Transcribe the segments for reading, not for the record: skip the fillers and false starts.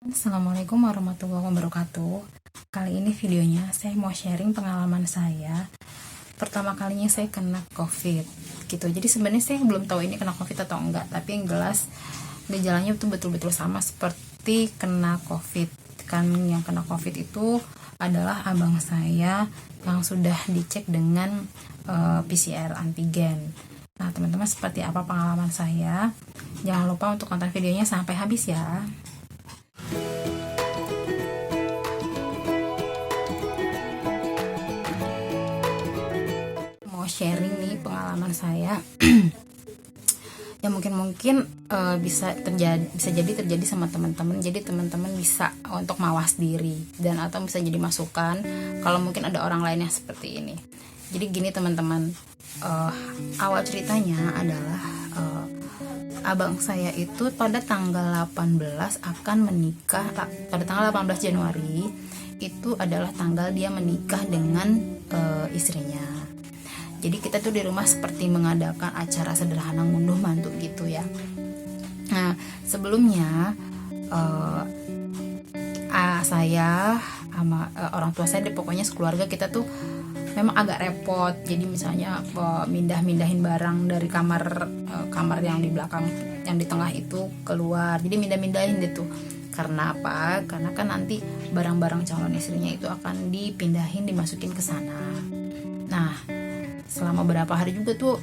Assalamualaikum warahmatullahi wabarakatuh. Kali ini videonya saya mau sharing pengalaman saya pertama kalinya saya kena COVID gitu. Jadi sebenarnya saya belum tahu ini kena COVID atau enggak, tapi yang jelas gejalanya itu betul-betul sama seperti kena COVID. Kan yang kena COVID itu adalah abang saya yang sudah dicek dengan PCR antigen. Nah, teman-teman, seperti apa pengalaman saya? Jangan lupa untuk tonton videonya sampai habis ya. Mau sharing nih pengalaman saya yang mungkin bisa jadi terjadi sama teman-teman. Jadi teman-teman bisa untuk mawas diri dan atau bisa jadi masukan kalau mungkin ada orang lain yang seperti ini. Jadi gini teman-teman, awal ceritanya adalah abang saya itu pada tanggal 18 akan menikah. Pada tanggal 18 Januari itu adalah tanggal dia menikah dengan istrinya. Jadi kita tuh di rumah seperti mengadakan acara sederhana ngunduh mantu gitu ya. Nah, sebelumnya saya sama orang tua saya, pokoknya sekeluarga kita tuh memang agak repot. Jadi misalnya mindahin barang dari kamar yang di belakang, yang di tengah itu keluar. Jadi mindahin deh tuh. Karena apa? Karena kan nanti barang-barang calon istrinya itu akan dimasukin ke sana. Nah, selama berapa hari juga tuh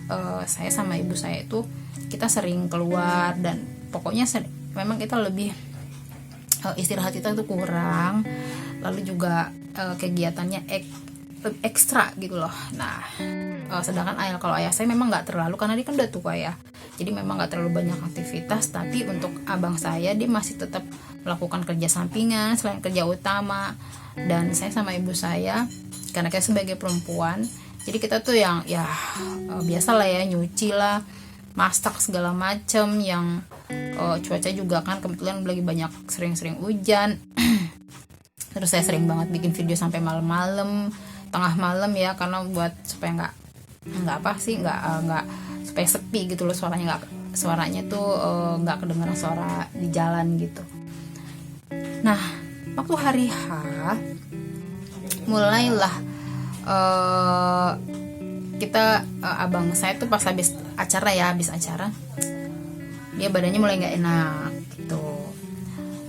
saya sama ibu saya itu kita sering keluar, dan pokoknya memang kita lebih istirahat kita itu kurang, lalu juga kegiatannya ekstra gitu loh. Nah, sedangkan kalau ayah saya memang nggak terlalu, karena dia kan udah tua ya, jadi memang nggak terlalu banyak aktivitas. Tapi untuk abang saya, dia masih tetap melakukan kerja sampingan selain kerja utama. Dan saya sama ibu saya, karena kita sebagai perempuan, jadi kita tuh yang ya biasa lah ya, nyuci lah, masak segala macem. Yang cuaca juga kan kebetulan lagi banyak sering-sering hujan. Terus saya sering banget bikin video sampai malam-malam, tengah malam ya, karena buat supaya nggak supaya sepi gitu loh, suaranya tuh nggak kedengeran suara di jalan gitu. Nah, waktu hari H mulailah kita abang saya tuh pas habis acara dia badannya mulai nggak enak gitu.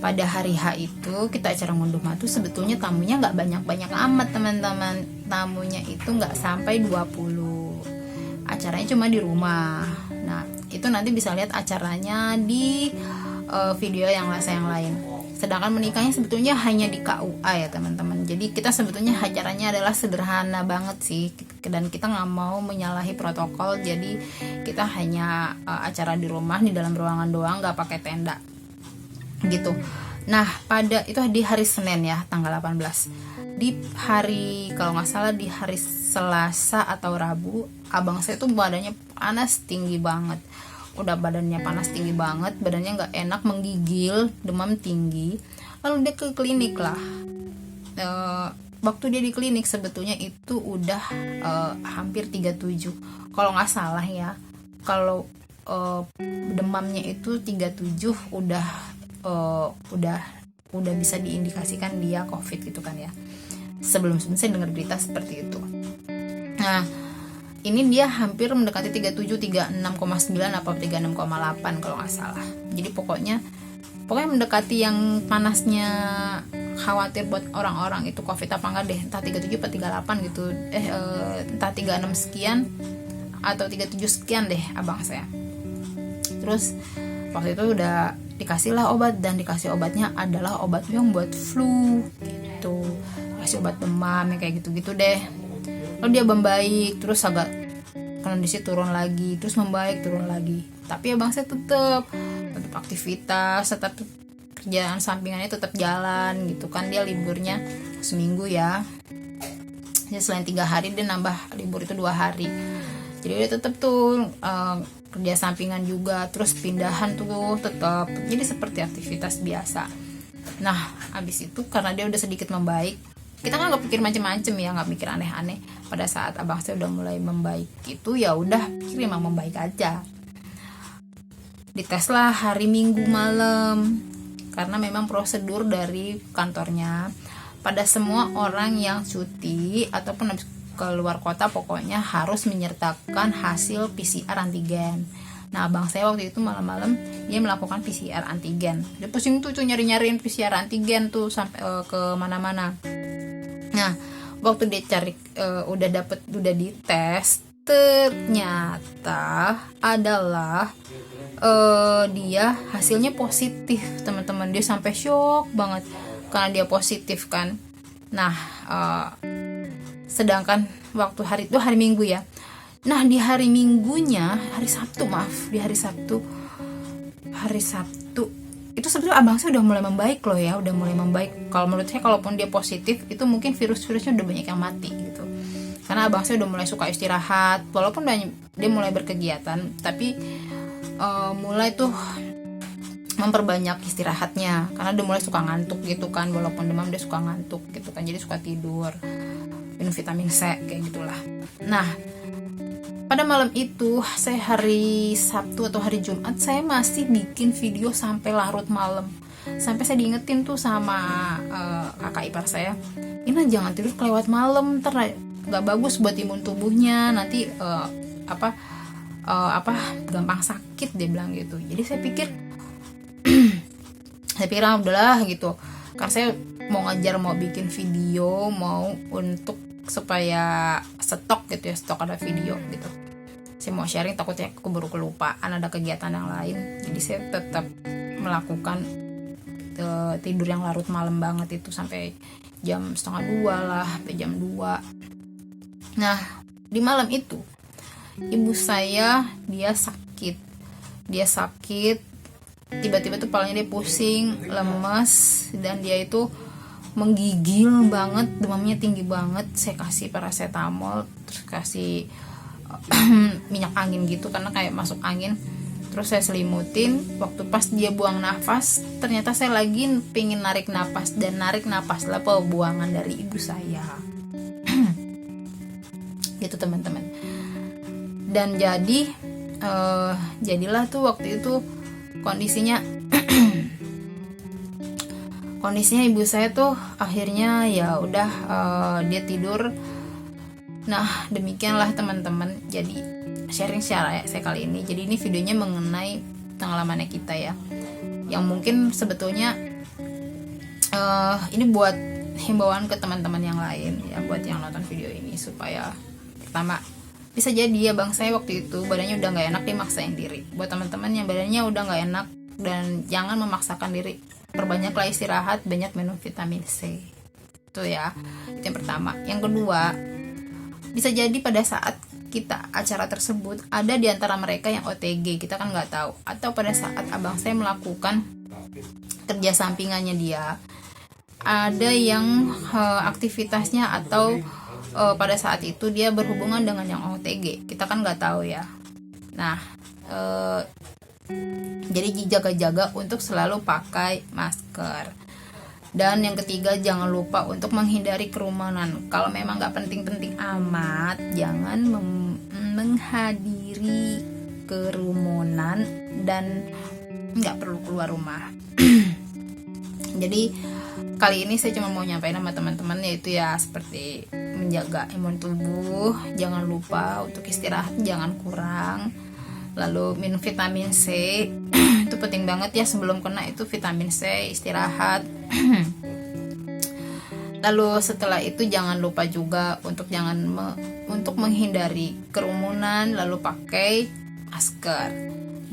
Pada hari H itu kita acara ngunduh mantu, sebetulnya tamunya nggak banyak-banyak amat teman-teman. Tamunya itu nggak sampai 20. Acaranya cuma di rumah. Nah, itu nanti bisa lihat acaranya di video yang lain. Sedangkan menikahnya sebetulnya hanya di KUA ya teman-teman. Jadi kita sebetulnya acaranya adalah sederhana banget sih, dan kita nggak mau menyalahi protokol. Jadi kita hanya acara di rumah, di dalam ruangan doang, nggak pakai tenda gitu. Nah, pada itu di hari Senin ya, tanggal 18. Di hari, kalau nggak salah di hari Selasa atau Rabu, abang saya tuh badannya panas tinggi banget. Udah badannya panas tinggi banget, badannya nggak enak, menggigil, demam tinggi. Lalu dia ke klinik lah. Waktu dia di klinik sebetulnya itu udah hampir 37 kalau nggak salah ya. Kalau demamnya itu 37 udah bisa diindikasikan dia COVID gitu kan ya. Sebelum saya dengar berita seperti itu. Nah, ini dia hampir mendekati 37, 36,9 atau 36,8 kalau nggak salah. Jadi pokoknya mendekati yang panasnya, khawatir buat orang-orang itu COVID apa enggak deh, entah 37 atau 38 gitu, entah 36 sekian atau 37 sekian deh abang saya. Terus waktu itu udah dikasih lah obat, dan dikasih obatnya adalah obat yang buat flu gitu, kasih obat demam yang kayak gitu-gitu deh. Lalu dia membaik, terus agak kondisi turun lagi, terus membaik, turun lagi. Tapi abang saya tetap aktivitas, tetap kerjaan sampingannya tetap jalan gitu kan. Dia liburnya seminggu ya. Jadi selain 3 hari dia nambah libur itu 2 hari. Jadi dia tetap tuh kerja sampingan juga, terus pindahan tuh tetap. Jadi seperti aktivitas biasa. Nah, abis itu karena dia udah sedikit membaik, kita kan nggak pikir macem-macem ya, nggak mikir aneh-aneh. Pada saat abang saya udah mulai membaik itu, ya udah pikir emang membaik aja. Dites lah hari Minggu malam, karena memang prosedur dari kantornya pada semua orang yang cuti ataupun habis keluar kota pokoknya harus menyertakan hasil PCR antigen. Nah, abang saya waktu itu malam-malam dia melakukan PCR antigen. Dia pusing tuh nyari-nyariin PCR antigen tuh sampai ke mana-mana. Nah, waktu dia cari udah dites, ternyata adalah dia hasilnya positif, teman-teman. Dia sampai shock banget karena dia positif kan. Nah, sedangkan waktu hari itu hari Minggu ya. Nah, di hari Minggunya, hari Sabtu itu sebetulnya abang saya udah mulai membaik loh ya, udah mulai membaik. Kalau menurut saya, kalaupun dia positif, itu mungkin virus-virusnya udah banyak yang mati gitu. Karena abang saya udah mulai suka istirahat, walaupun dia mulai berkegiatan, tapi mulai tuh memperbanyak istirahatnya, karena dia mulai suka ngantuk gitu kan, walaupun demam dia suka ngantuk gitu kan, jadi suka tidur, minum vitamin C kayak gitulah. Nah, pada malam itu, saya hari Sabtu atau hari Jumat, saya masih bikin video sampai larut malam. Sampai saya diingetin tuh sama kakak ipar saya, Ina jangan tidur kelewat malam, ntar gak bagus buat imun tubuhnya, nanti gampang sakit, dia bilang gitu. Jadi saya pikir udahlah gitu. Karena saya mau bikin video, mau untuk supaya stok gitu ya, stok ada video gitu. Saya mau sharing, takutnya keburu kelupaan ada kegiatan yang lain. Jadi saya tetap melakukan tidur yang larut malam banget itu sampai jam 1:30 lah, sampai jam 2. Nah, di malam itu ibu saya dia sakit, tiba-tiba tuh kepalanya dia pusing, lemas, dan dia itu menggigil banget, demamnya tinggi banget. Saya kasih paracetamol, terus kasih minyak angin gitu karena kayak masuk angin. Terus saya selimutin. Waktu pas dia buang nafas, ternyata saya lagi pengen narik nafas, dan narik nafas lah buangan dari ibu saya. Gitu teman-teman. Dan jadilah tuh waktu itu kondisinya ibu saya tuh akhirnya ya udah dia tidur. Nah, demikianlah teman-teman. Jadi sharing saya kali ini. Jadi ini videonya mengenai pengalamannya kita ya, yang mungkin sebetulnya ini buat himbauan ke teman-teman yang lain ya, buat yang nonton video ini, supaya pertama, bisa jadi ya bang saya waktu itu badannya udah nggak enak, dia maksain diri. Buat teman-teman yang badannya udah nggak enak, dan jangan memaksakan diri, perbanyaklah istirahat, banyak minum vitamin C. Itu ya, itu yang pertama. Yang kedua, bisa jadi pada saat kita acara tersebut ada di antara mereka yang OTG, kita kan nggak tahu. Atau pada saat abang saya melakukan kerja sampingannya dia, ada yang aktivitasnya atau pada saat itu dia berhubungan dengan yang OTG, kita kan nggak tahu ya. Nah, jadi jaga-jaga untuk selalu pakai masker. Dan yang ketiga, jangan lupa untuk menghindari kerumunan. Kalau memang nggak penting-penting amat, jangan menghadiri kerumunan dan nggak perlu keluar rumah. Jadi kali ini saya cuma mau nyampaikan sama teman-teman, yaitu ya seperti menjaga imun tubuh, jangan lupa untuk istirahat, jangan kurang. Lalu minum vitamin C, itu penting banget ya, sebelum kena itu vitamin C, istirahat. Lalu setelah itu jangan lupa juga untuk untuk menghindari kerumunan, lalu pakai masker,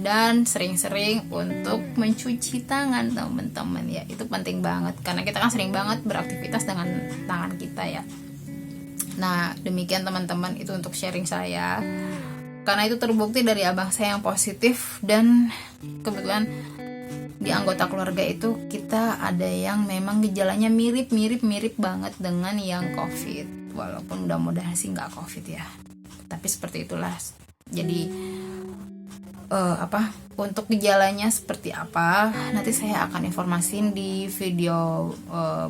dan sering-sering untuk mencuci tangan teman-teman ya, itu penting banget karena kita kan sering banget beraktivitas dengan tangan kita ya. Nah, demikian teman-teman, itu untuk sharing saya. Karena itu terbukti dari abang saya yang positif, dan kebetulan di anggota keluarga itu kita ada yang memang gejalanya mirip banget dengan yang COVID. Walaupun mudah-mudahan sih nggak COVID ya. Tapi seperti itulah. Jadi untuk gejalanya seperti apa, nanti saya akan informasin di video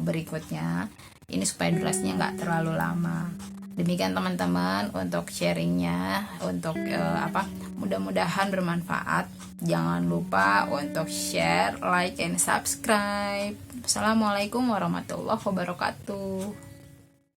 berikutnya. Ini supaya durasinya nggak terlalu lama. Demikian teman-teman untuk sharingnya, untuk mudah-mudahan bermanfaat. Jangan lupa untuk share, like, and subscribe. Assalamualaikum warahmatullahi wabarakatuh.